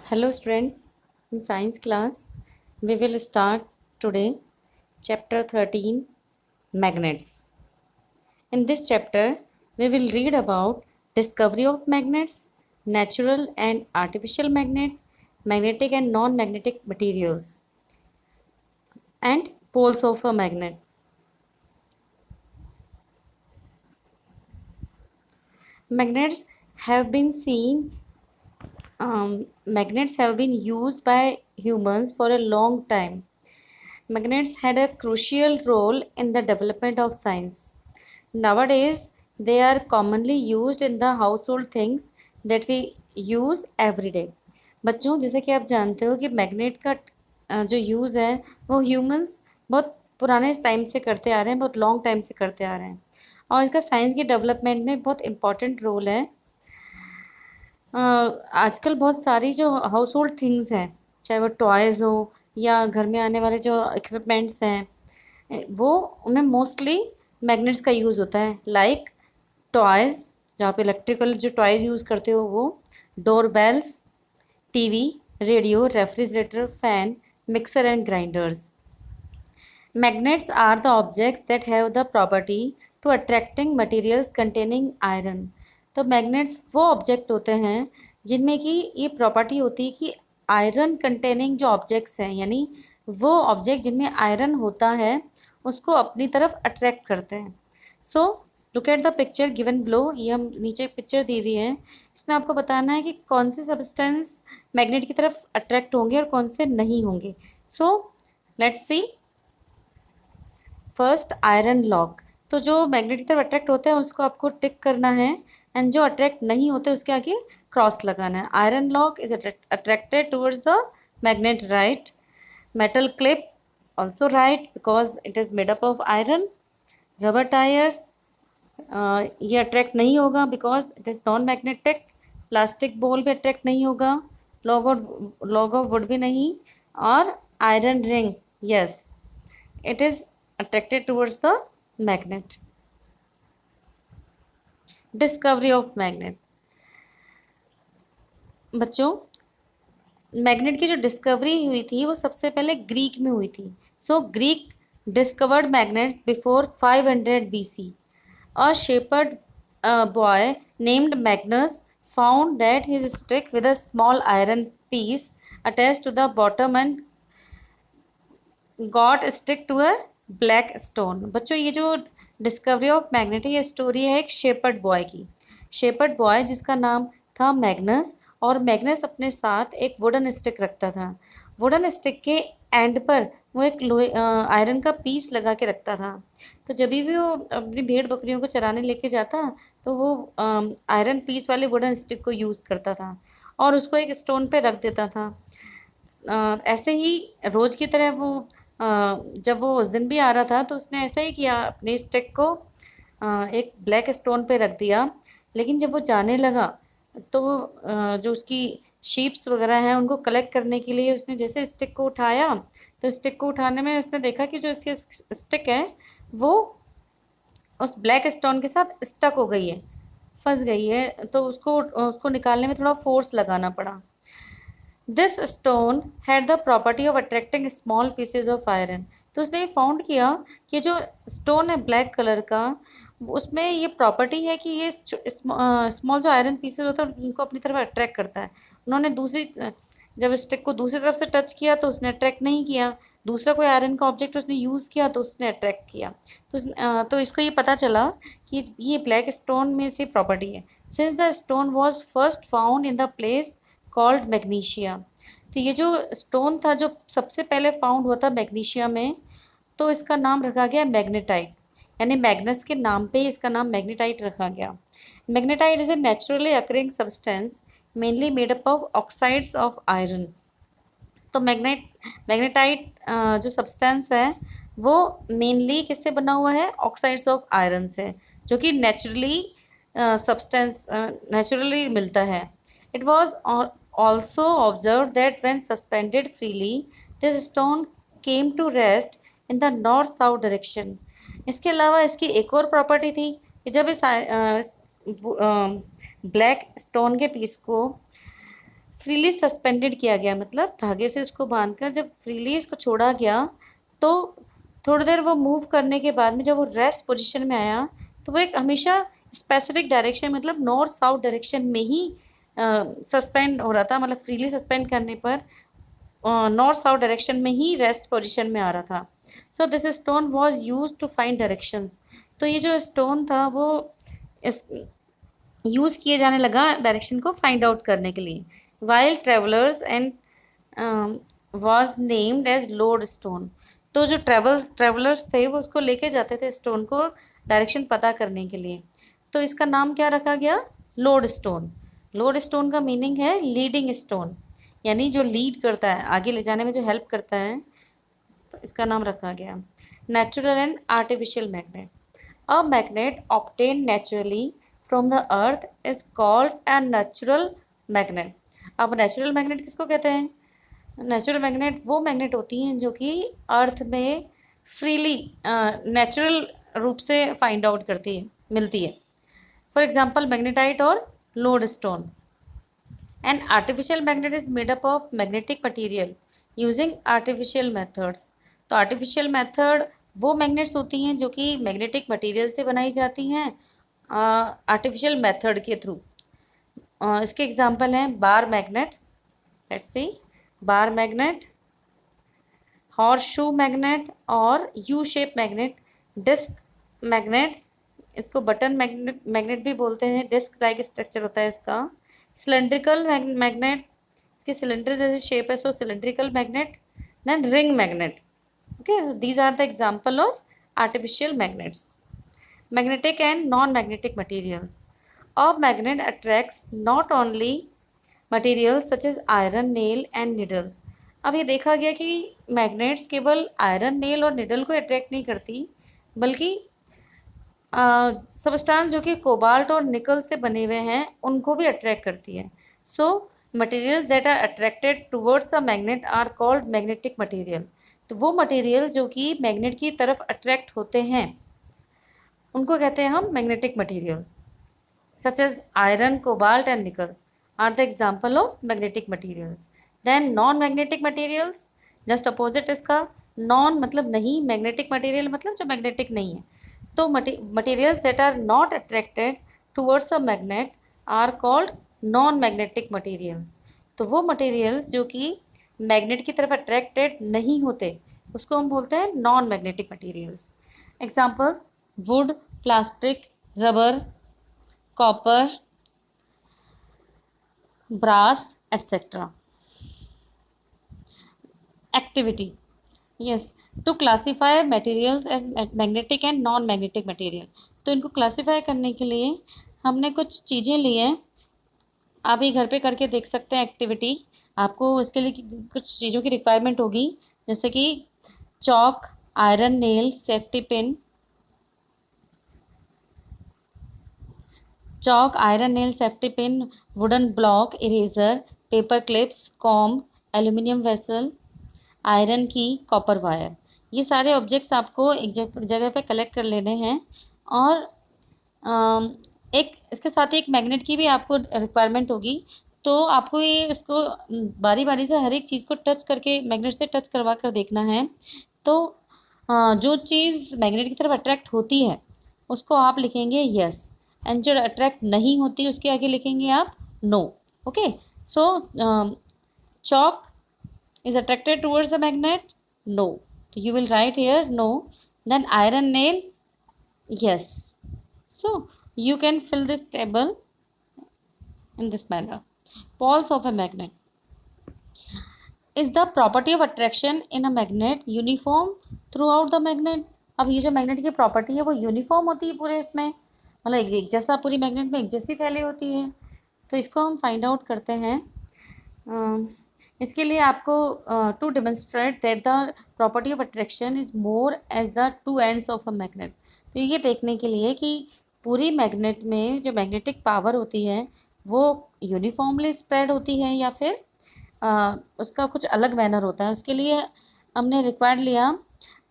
Hello students, in science class we will start today chapter 13 magnets. In this chapter we will read about discovery of magnets, natural and artificial magnet, magnetic and non-magnetic materials and poles of a magnet. Magnets have been seen Magnets have been used by humans for a long time. Magnets had a crucial role in the development of science. Nowadays, they are commonly used in the household things that we use every day. बच्चों, जैसे कि आप जानते हो कि magnet का जो use है वो ह्यूमंस बहुत पुराने टाइम से करते आ रहे हैं, बहुत लॉन्ग टाइम से करते आ रहे हैं और इसका साइंस की डेवलपमेंट में बहुत इम्पॉर्टेंट रोल है। आजकल बहुत सारी जो हाउस होल्ड थिंग्स हैं, चाहे वो टॉयज़ हो या घर में आने वाले जो इक्विपमेंट्स हैं, वो उनमें मोस्टली मैग्नेट्स का यूज़ होता है। लाइक टॉयज़, जहाँ पे इलेक्ट्रिकल जो टॉयज़ यूज़ करते हो वो, door bells, TV, radio, refrigerator, fan, mixer and grinders. Magnets are the objects that have the property to attracting materials containing iron. तो मैग्नेट्स वो ऑब्जेक्ट होते हैं जिनमें कि ये प्रॉपर्टी होती है कि आयरन कंटेनिंग जो ऑब्जेक्ट्स हैं, यानी वो ऑब्जेक्ट जिनमें आयरन होता है उसको अपनी तरफ अट्रैक्ट करते हैं। So look at the picture given below. ये हम नीचे एक पिक्चर दी हुई है, इसमें आपको बताना है कि कौन से सब्सटेंस मैग्नेट की तरफ अट्रैक्ट होंगे और कौन से नहीं होंगे। So let's see. First, iron lock. तो जो मैग्नेट की तरफ अट्रैक्ट होते हैं उसको आपको टिक करना है एंड जो अट्रैक्ट नहीं होते उसके आगे क्रॉस लगाना है। Iron lock is attracted towards the magnet, right. Metal clip also right because it is made up of iron. Rubber tyre, ये अट्रैक्ट नहीं होगा because it is non magnetic. Plastic ball भी अट्रैक्ट नहीं होगा। Log of would भी नहीं। और iron ring, yes, it is attracted towards the magnet. Discovery of magnet. बच्चों, मैग्नेट की जो डिस्कवरी हुई थी वो सबसे पहले ग्रीक में हुई थी। So Greek discovered magnets before 500 BC. A shepherd boy named Magnus found that his stick with a small iron piece attached to the bottom and got stick to a black stone. बच्चों, ये जो discovery of magnet है ये story है एक shepherd boy की। Shepherd boy जिसका नाम था मैग्नस, और मैग्नस अपने साथ एक वुडन स्टिक रखता था। वुडन स्टिक के एंड पर वो एक लोहे आयरन का पीस लगा के रखता था। तो जब भी वो अपनी भेड़ बकरियों को चराने लेके जाता तो वो आयरन पीस वाले वुडन स्टिक को यूज़ करता था और उसको एक स्टोन पे रख देता था। ऐसे ही रोज़ की तरह वो जब वो उस दिन भी आ रहा था तो उसने ऐसा ही किया, अपने स्टिक को एक ब्लैक स्टोन पे रख दिया। लेकिन जब वो जाने लगा तो जो उसकी शीप्स वगैरह हैं उनको कलेक्ट करने के लिए उसने जैसे स्टिक को उठाया तो स्टिक को उठाने में उसने देखा कि जो उसकी स्टिक है वो उस ब्लैक स्टोन के साथ स्टक हो गई है, फंस गई है। तो उसको उसको निकालने में थोड़ा फोर्स लगाना पड़ा। This stone had the property of attracting small pieces of iron. तो उसने ये फाउंड किया कि जो स्टोन है ब्लैक कलर का, उसमें ये प्रॉपर्टी है कि ये स्मॉल जो आयरन पीसेज होता है उनको अपनी तरफ अट्रैक्ट करता है। उन्होंने जब स्टिक को दूसरी तरफ से टच किया तो उसने अट्रैक्ट नहीं किया। दूसरा कोई आयरन का ऑब्जेक्ट उसने यूज़ किया तो उसने अट्रैक्ट किया। तो इसको ये पता चला कि ये ब्लैक स्टोन में से प्रॉपर्टी है। Since the stone was first found in the place called magnesia. तो ये जो स्टोन था जो सबसे पहले फाउंड हुआ था मैग्नीशिया में, तो इसका नाम रखा गया मैग्नेटाइट, यानी मैग्नस के नाम पे इसका नाम मैग्नेटाइट रखा गया। Magnetite is a naturally occurring substance mainly made up of oxides of iron. तो मैग्नेटाइट जो सब्सटेंस है वो मेनली किससे बना हुआ है? ऑक्साइड्स ऑफ आयरन से, जो कि नेचुरली मिलता है। It was also observed that when suspended freely, this stone came to rest in the north-south direction. इसके अलावा इसकी एक और प्रॉपर्टी थी कि जब इस ब्लैक स्टोन के पीस को फ्रीली सस्पेंडेड किया गया, मतलब धागे से उसको बांधकर जब फ्रीली इसको छोड़ा गया तो थोड़ी देर वो मूव करने के बाद में जब वो रेस्ट पोजीशन में आया तो वो एक हमेशा स्पेसिफिक डायरेक्शन, मतलब नॉर्थ साउथ डायरेक्शन में ही सस्पेंड हो रहा था, मतलब फ्रीली सस्पेंड करने पर नॉर्थ साउथ डायरेक्शन में ही रेस्ट पोजीशन में आ रहा था। So this stone was used to find directions. तो ये जो स्टोन था वो इस यूज़ किए जाने लगा डायरेक्शन को फाइंड आउट करने के लिए। While travellers and was named as lode stone. तो जो ट्रेवलर्स थे वो उसको लेके जाते थे स्टोन को डायरेक्शन पता करने के लिए, तो इसका नाम क्या रखा गया? Load stone. लोड स्टोन का मीनिंग है लीडिंग स्टोन, यानी जो लीड करता है, आगे ले जाने में जो हेल्प करता है, तो इसका नाम रखा गया। Natural and artificial magnet. A magnet obtained naturally from the earth is called a natural magnet। अब नेचुरल मैग्नेट किसको कहते हैं? नेचुरल मैग्नेट वो मैग्नेट होती हैं जो कि अर्थ में फ्रीली नेचुरल रूप से फाइंड आउट करती है, मिलती है। फॉर एग्जांपल मैग्नेटाइट और load stone. An artificial magnet is made up of magnetic material using artificial methods. तो आर्टिफिशियल मेथड वो मैग्नेट्स होती हैं जो कि मैग्नेटिक मटेरियल से बनाई जाती हैं आर्टिफिशियल मेथड के थ्रू। इसके एग्जांपल हैं bar magnet, let's see, bar magnet, horseshoe magnet और U shape magnet, disc magnet, इसको बटन मैग्नेट मैग्नेट भी बोलते हैं, डिस्क लाइक स्ट्रक्चर होता है इसका। सिलेंड्रिकल मैग्नेट, इसकी सिलेंडर जैसी शेप है, so cylindrical magnet. Then ring magnet. Okay, so these are the example of artificial magnets. Magnetic and non-magnetic materials. A magnet attracts not only materials such as iron, nail and needles. अब ये देखा गया कि magnets केवल iron, nail और needle को attract नहीं करती, बल्कि सबस्टांस जो कि कोबाल्ट और निकल से बने हुए हैं उनको भी अट्रैक्ट करती है। So materials that are attracted towards a magnet are called magnetic material. तो वो मटेरियल जो कि मैग्नेट की तरफ अट्रैक्ट होते हैं उनको कहते हैं हम magnetic materials. Such as iron, cobalt and nickel are the example of magnetic materials. Then non magnetic materials, just opposite इसका। नॉन मतलब नहीं, मैग्नेटिक मटेरियल मतलब जो मैग्नेटिक नहीं है। तो materials that are not attracted towards a magnet are called non magnetic materials. तो वो मटेरियल्स जो कि मैग्नेट की तरफ अट्रैक्टेड नहीं होते उसको हम बोलते हैं non magnetic materials. Examples: wood, plastic, rubber, copper, brass etcetera. Activity, yes, to classify materials as magnetic and non magnetic material. तो इनको क्लासीफाई करने के लिए हमने कुछ चीज़ें ली हैं, आप ये घर पे करके देख सकते हैं एक्टिविटी। आपको इसके लिए कुछ चीज़ों की रिक्वायरमेंट होगी, जैसे कि chalk, iron nail, safety pin, chalk, iron nail, safety pin, wooden block, eraser, paper clips, comb, aluminium vessel, iron की, कॉपर वायर। ये सारे ऑब्जेक्ट्स आपको एक जगह पे कलेक्ट कर लेने हैं। और एक इसके साथ ही एक मैग्नेट की भी आपको रिक्वायरमेंट होगी। तो आपको ये इसको बारी बारी से हर एक चीज़ को टच करके मैग्नेट से टच करवा कर देखना है। तो जो चीज़ मैग्नेट की तरफ अट्रैक्ट होती है उसको आप लिखेंगे यस, एंड जो अट्रैक्ट नहीं होती उसके आगे लिखेंगे आप no. Okay, so chalk is attracted towards the magnet? No. So you will write here no. Then iron nail? Yes. So you can fill this table in this manner. Poles of a magnet. Is the property of attraction in a magnet uniform throughout the magnet? अब ये जो magnet की property है वो uniform होती है पूरे उसमें, मतलब एक जैसा पूरी मैग्नेट में एक जैसी फैली होती है। तो इसको हम फाइंड आउट करते हैं। इसके लिए आपको to demonstrate that the property of attraction is more as the two ends of a magnet. तो ये देखने के लिए कि पूरी मैग्नेट में जो मैग्नेटिक पावर होती है वो यूनिफॉर्मली स्प्रेड होती है या फिर उसका कुछ अलग मैनर होता है। उसके लिए हमने रिक्वायर्ड लिया,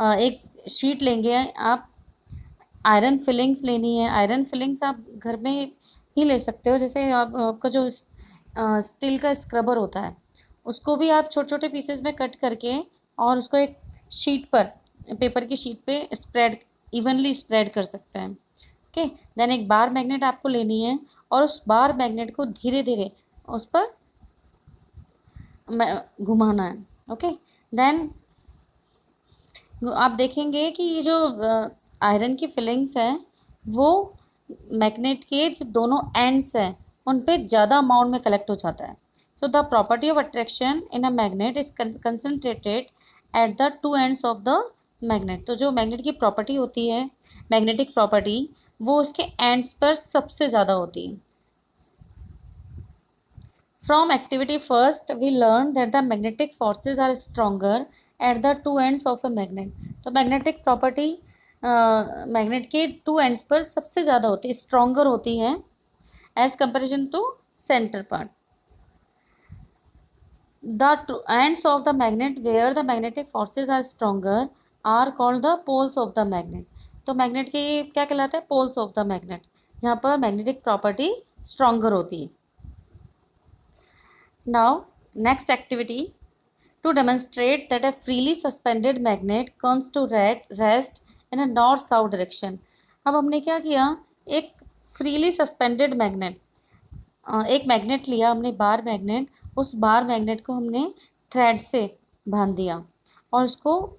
एक शीट लेंगे आप, आयरन फिलिंग्स लेनी है। आयरन फिलिंग्स आप घर में ही ले सकते हो, जैसे आपका जो स्टील का स्क्रबर होता है, उसको भी आप छोटे छोटे पीसेस में कट करके और उसको एक शीट पर, पेपर की शीट पे स्प्रेड, इवनली स्प्रेड कर सकते हैं। ओके, देन एक बार मैग्नेट आपको लेनी है और उस बार मैग्नेट को धीरे धीरे उस पर घुमाना है। ओके, देन आप देखेंगे कि ये जो आयरन की फिलिंग्स है वो मैग्नेट के जो दोनों एंड्स हैं उन पे ज़्यादा अमाउंट में कलेक्ट हो जाता है। So the property of attraction in a magnet is concentrated at the two ends of the magnet. तो जो मैग्नेट की प्रॉपर्टी होती है, मैग्नेटिक प्रॉपर्टी, वो उसके एंड्स पर सबसे ज़्यादा होती है। From activity first, we learn that the magnetic forces are stronger at the two ends of a magnet. तो magnetic property मैग्नेट के टू एंड्स पर सबसे ज़्यादा होती है, स्ट्रॉन्गर होती है as comparison to centre part. The two ends of the magnet where the magnetic forces are stronger are called the poles of the magnet. तो मैग्नेट के क्या कहलाता है? पोल्स ऑफ द मैग्नेट, जहाँ पर मैग्नेटिक प्रॉपर्टी स्ट्रॉन्गर होती है। Now, next activity, to demonstrate that a freely suspended magnet comes to rest in a north-south direction. अब हमने क्या किया, एक freely suspended magnet, एक मैग्नेट लिया हमने, बार मैग्नेट, उस बार मैग्नेट को हमने थ्रेड से बांध दिया और उसको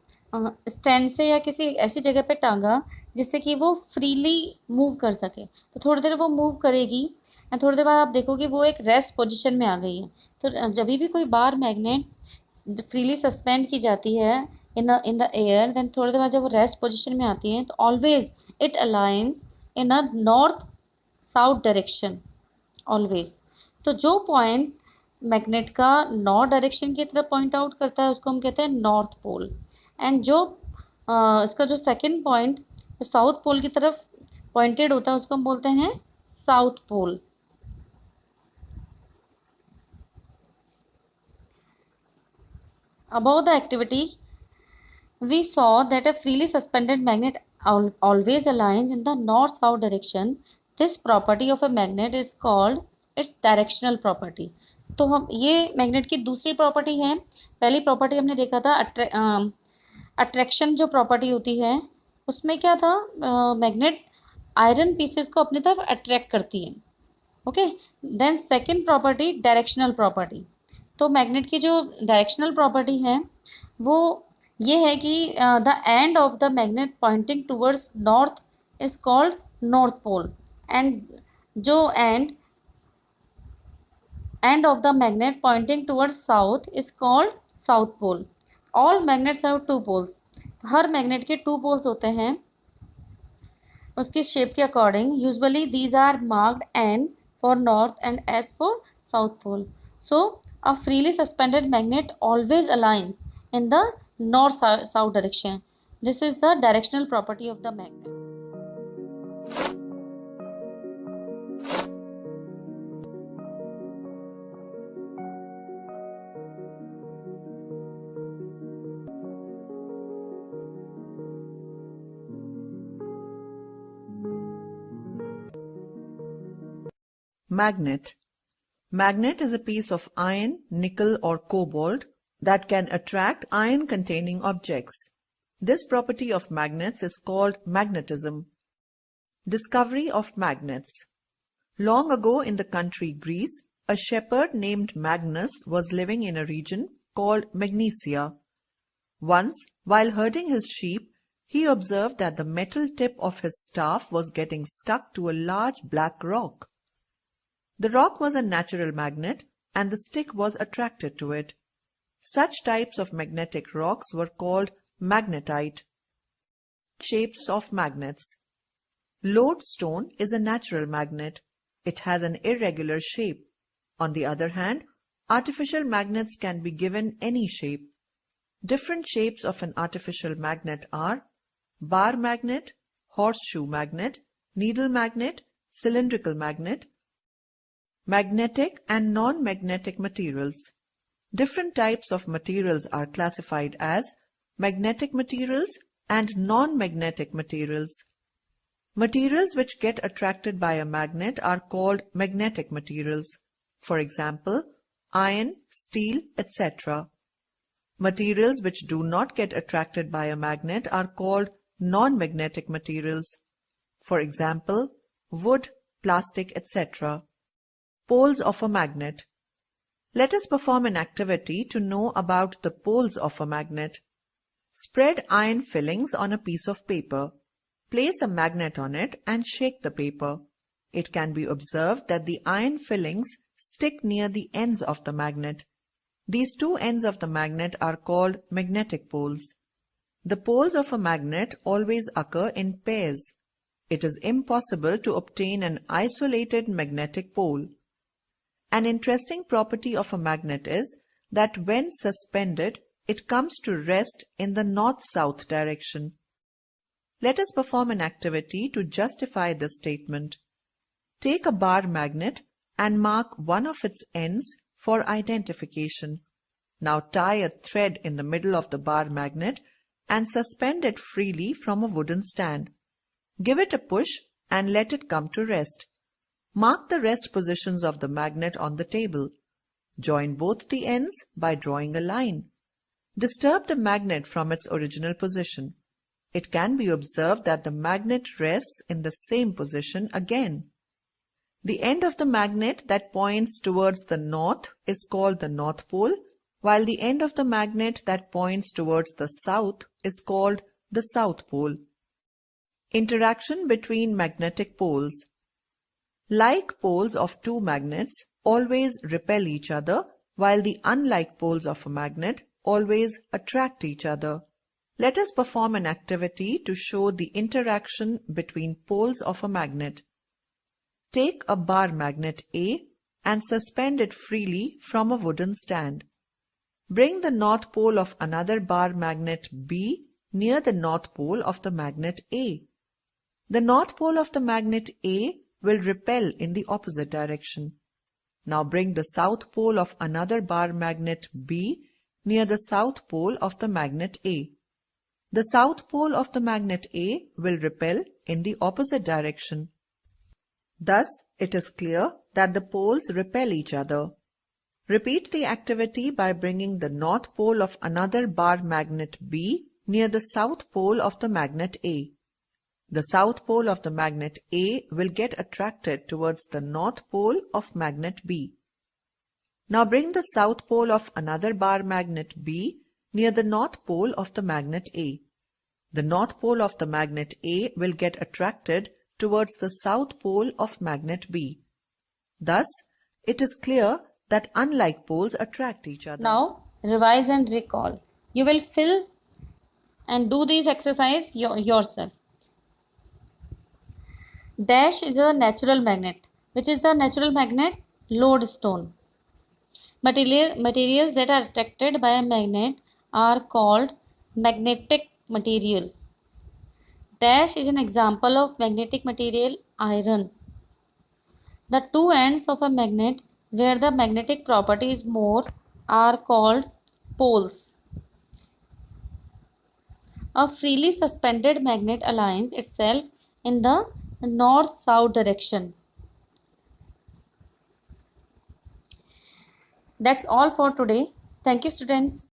स्टैंड से या किसी ऐसी जगह पे टांगा जिससे कि वो फ्रीली मूव कर सके। तो थोड़ी देर वो मूव करेगी और थोड़ी देर बाद आप देखोगे वो एक रेस्ट पोजीशन में आ गई है। तो जब भी कोई बार मैग्नेट फ्रीली सस्पेंड की जाती है इन द एयर, देन थोड़ी देर बाद जब वो रेस्ट पोजीशन में आती है तो always it aligns in a north south direction, always. तो जो पॉइंट मैग्नेट का नॉर्थ डायरेक्शन की तरफ पॉइंट आउट करता है उसको हम कहते हैं नॉर्थ पोल, एंड जो इसका जो सेकंड पॉइंट जो साउथ पोल की तरफ पॉइंटेड होता है उसको हम बोलते हैं south pole. Above the activity, we saw that a freely suspended magnet always aligns in the north-south direction. This property of a magnet is called its directional property. तो हम ये मैग्नेट की दूसरी प्रॉपर्टी है। पहली प्रॉपर्टी हमने देखा था अट्रैक्शन जो प्रॉपर्टी होती है उसमें क्या था, मैग्नेट आयरन पीसेस को अपनी तरफ अट्रैक्ट करती है। Okay, then second property directional property. तो मैग्नेट की जो डायरेक्शनल प्रॉपर्टी है वो ये है कि the end of the magnet pointing towards north is called north pole, and जो end of the magnet pointing towards south is called south pole. All magnets have two poles. हर magnet के two poles होते हैं उसकी shape के according. Usually these are marked N for north and S for south pole. So a freely suspended magnet always aligns in the north-south direction. This is the directional property of the magnet. Magnet. Magnet is a piece of iron, nickel or cobalt that can attract iron-containing objects. This property of magnets is called magnetism. Discovery of magnets. Long ago in the country Greece, a shepherd named Magnus was living in a region called Magnesia. Once, while herding his sheep, he observed that the metal tip of his staff was getting stuck to a large black rock. The rock was a natural magnet, and the stick was attracted to it. Such types of magnetic rocks were called magnetite. Shapes of magnets. Lodestone is a natural magnet. It has an irregular shape. On the other hand, artificial magnets can be given any shape. Different shapes of an artificial magnet are bar magnet, horseshoe magnet, needle magnet, cylindrical magnet. Magnetic and non-magnetic materials. Different types of materials are classified as magnetic materials and non-magnetic materials. Materials which get attracted by a magnet are called magnetic materials. For example, iron, steel, etc. Materials which do not get attracted by a magnet are called non-magnetic materials. For example, wood, plastic, etc. Poles of a magnet. Let us perform an activity to know about the poles of a magnet. Spread iron fillings on a piece of paper. Place a magnet on it and shake the paper. It can be observed that the iron fillings stick near the ends of the magnet. These two ends of the magnet are called magnetic poles. The poles of a magnet always occur in pairs. It is impossible to obtain an isolated magnetic pole. An interesting property of a magnet is that when suspended, it comes to rest in the north-south direction. Let us perform an activity to justify this statement. Take a bar magnet and mark one of its ends for identification. Now tie a thread in the middle of the bar magnet and suspend it freely from a wooden stand. Give it a push and let it come to rest. Mark the rest positions of the magnet on the table. Join both the ends by drawing a line. Disturb the magnet from its original position. It can be observed that the magnet rests in the same position again. The end of the magnet that points towards the north is called the north pole, while the end of the magnet that points towards the south is called the south pole. Interaction between magnetic poles. Like poles of two magnets always repel each other, while the unlike poles of a magnet always attract each other. Let us perform an activity to show the interaction between poles of a magnet. Take a bar magnet A and suspend it freely from a wooden stand. Bring the north pole of another bar magnet B near the north pole of the magnet A. The north pole of the magnet A will repel in the opposite direction. Now bring the south pole of another bar magnet B near the south pole of the magnet A. The south pole of the magnet A will repel in the opposite direction. Thus, it is clear that the poles repel each other. Repeat the activity by bringing the north pole of another bar magnet B near the south pole of the magnet A. The south pole of the magnet A will get attracted towards the north pole of magnet B. Now bring the south pole of another bar magnet B near the north pole of the magnet A. The north pole of the magnet A will get attracted towards the south pole of magnet B. Thus, it is clear that unlike poles attract each other. Now, revise and recall. You will fill and do this exercise yourself. Dash is a natural magnet. Which is the natural magnet? Lodestone. Materials that are attracted by a magnet are called magnetic material. Dash is an example of magnetic material, iron. The two ends of a magnet where the magnetic property is more are called poles. A freely suspended magnet aligns itself in the north-south direction. That's all for today. Thank you, students.